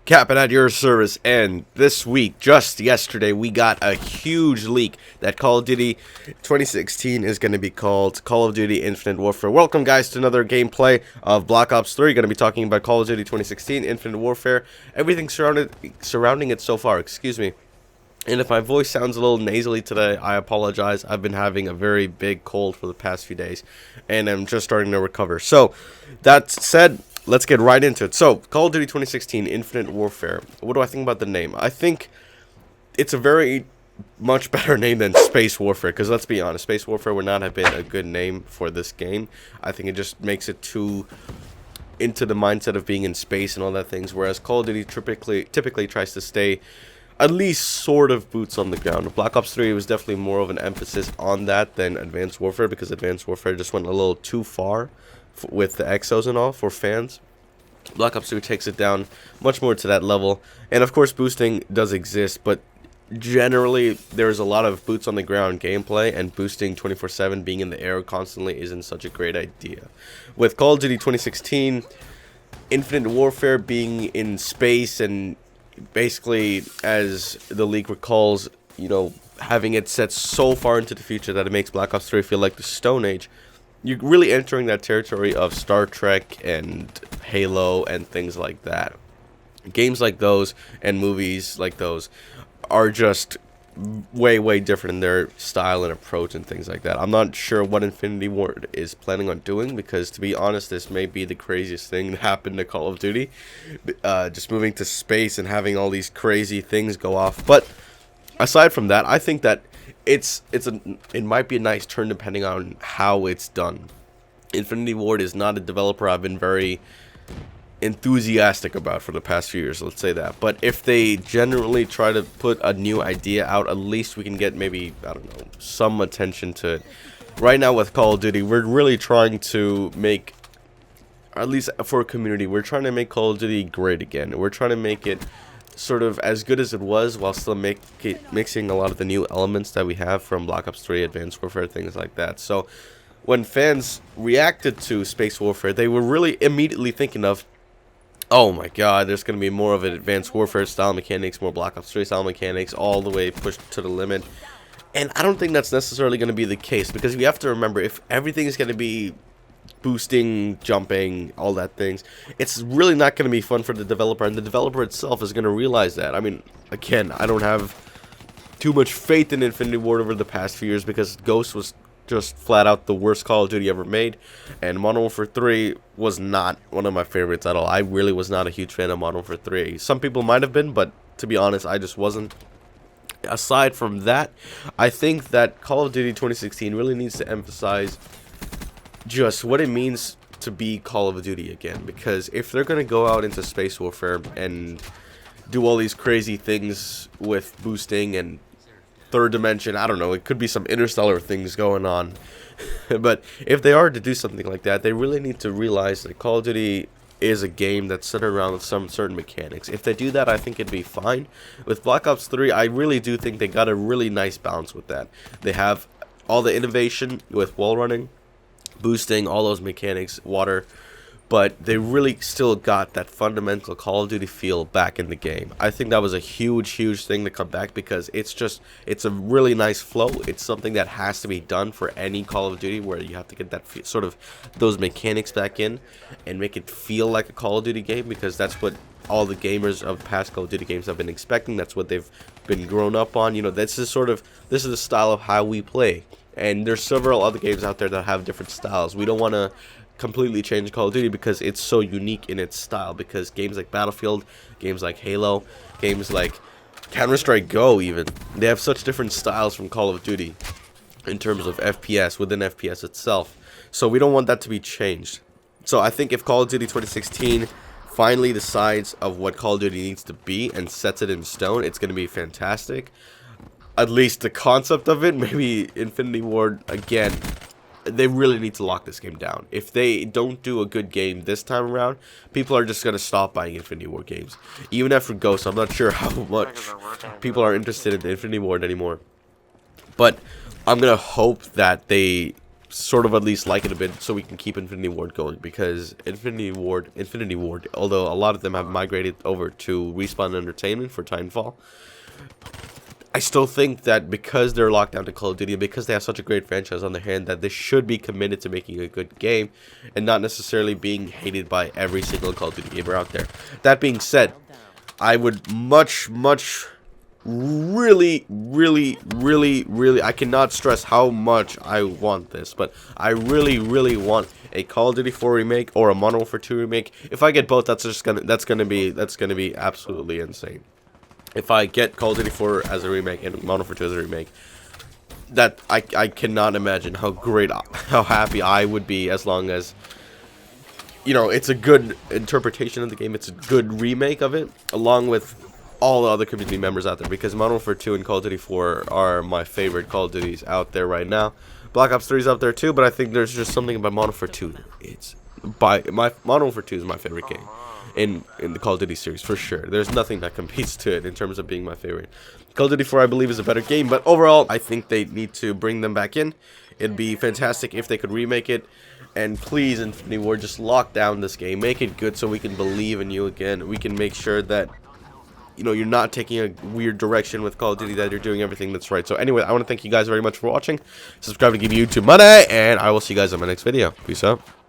Capping at your service, and this week, just yesterday, we got a huge leak that Call of Duty 2016 is going to be called Call of Duty Infinite Warfare. Welcome, guys, to another gameplay of Black Ops 3. Going to be talking about Call of Duty 2016 Infinite Warfare, everything surrounding it so far, excuse me. And if my voice sounds a little nasally today, I apologize. I've been having a very big cold for the past few days, and I'm just starting to recover. So, that said, let's get right into it. So, Call of Duty 2016 Infinite Warfare. What do I think about the name? I think it's a very much better name than Space Warfare, because let's be honest, Space Warfare would not have been a good name for this game. I think it just makes it too into the mindset of being in space and all that things, whereas Call of Duty typically tries to stay at least sort of boots on the ground. Black Ops 3 was definitely more of an emphasis on that than Advanced Warfare, because Advanced Warfare just went a little too far with the exos and all for fans. Black Ops 2 takes it down much more to that level, and of course boosting does exist, but generally there's a lot of boots on the ground gameplay, and boosting 24/7, being in the air constantly, isn't such a great idea. With Call of Duty 2016 Infinite Warfare being in space, and basically, as the leak recalls, having it set so far into the future that it makes Black Ops 3 feel like the Stone Age, you're really entering that territory of Star Trek and Halo and things like that. Games like those and movies like those are just way different in their style and approach and things like that. I'm not sure what Infinity Ward is planning on doing, because to be honest, this may be the craziest thing that happened to Call of Duty, just moving to space and having all these crazy things go off. But aside from that, I think that it might be a nice turn depending on how it's done. Infinity Ward is not a developer I've been very enthusiastic about for the past few years, let's say that. But if they generally try to put a new idea out, at least we can get maybe, I don't know, some attention to it. Right now with Call of Duty, we're really trying to make, at least for a community, we're trying to make Call of Duty great again. We're trying to make it sort of as good as it was, while still mixing a lot of the new elements that we have from Black Ops 3, Advanced Warfare, things like that. So when fans reacted to Space Warfare, they were really immediately thinking of, oh my god, there's going to be more of an Advanced Warfare style mechanics, more Black Ops 3 style mechanics, all the way pushed to the limit. And I don't think that's necessarily going to be the case, because you have to remember, if everything is going to be boosting, jumping, all that things, it's really not going to be fun for the developer, and the developer itself is going to realize that. I mean, again, I don't have too much faith in Infinity Ward over the past few years, because Ghost was just flat out the worst Call of Duty ever made, and Modern Warfare 3 was not one of my favorites at all. I really was not a huge fan of Modern Warfare 3. Some people might have been, but to be honest, I just wasn't. Aside from that, I think that Call of Duty 2016 really needs to emphasize just what it means to be Call of Duty again, because if they're going to go out into Space Warfare and do all these crazy things with boosting and third dimension, I don't know, it could be some interstellar things going on. But if they are to do something like that, they really need to realize that Call of Duty is a game that's centered around some certain mechanics. If they do that, I think it'd be fine. With Black Ops 3, I really do think they got a really nice balance with that. They have all the innovation with wall running, boosting, all those mechanics, water, but they really still got that fundamental Call of Duty feel back in the game. I think that was a huge thing to come back, because it's a really nice flow. It's something that has to be done for any Call of Duty, where you have to get that sort of those mechanics back in and make it feel like a Call of Duty game, because that's what all the gamers of past Call of Duty games have been expecting. That's what they've been grown up on. This is the style of how we play. And there's several other games out there that have different styles. We don't want to completely change Call of Duty because it's so unique in its style, because games like Battlefield, games like Halo, games like Counter-Strike Go, even, they have such different styles from Call of Duty in terms of FPS, within FPS itself. So we don't want that to be changed. So I think if Call of Duty 2016 finally decides of what Call of Duty needs to be and sets it in stone, it's going to be fantastic. At least the concept of it, maybe Infinity Ward, again, they really need to lock this game down. If they don't do a good game this time around, people are just going to stop buying Infinity Ward games. Even after Ghost, I'm not sure how much people are interested in Infinity Ward anymore. But I'm going to hope that they sort of at least like it a bit so we can keep Infinity Ward going, because Infinity Ward, although a lot of them have migrated over to Respawn Entertainment for Titanfall, I still think that because they're locked down to Call of Duty, and because they have such a great franchise on their hand, that they should be committed to making a good game and not necessarily being hated by every single Call of Duty gamer out there. That being said, I would really, I cannot stress how much I want this, but I really want a Call of Duty 4 remake or a Modern Warfare 2 remake. If I get both, that's gonna be absolutely insane. If I get Call of Duty 4 as a remake and Modern Warfare 2 as a remake, that I cannot imagine how happy I would be, as long as, you know, it's a good interpretation of the game, it's a good remake of it, along with all the other community members out there, because Modern Warfare 2 and Call of Duty 4 are my favorite Call of Duties out there right now. Black Ops 3 is up there too, but I think there's just something about Modern Warfare 2. Modern Warfare 2 is my favorite game in the Call of Duty series, for sure. There's nothing that competes to it in terms of being my favorite. Call of Duty 4, I believe, is a better game, but overall, I think they need to bring them back in. It'd be fantastic if they could remake it. And please, Infinity Ward, just lock down this game. Make it good so we can believe in you again. We can make sure that, you know, you're not taking a weird direction with Call of Duty, that you're doing everything that's right. So anyway, I want to thank you guys very much for watching. Subscribe to give YouTube money, and I will see you guys on my next video. Peace out.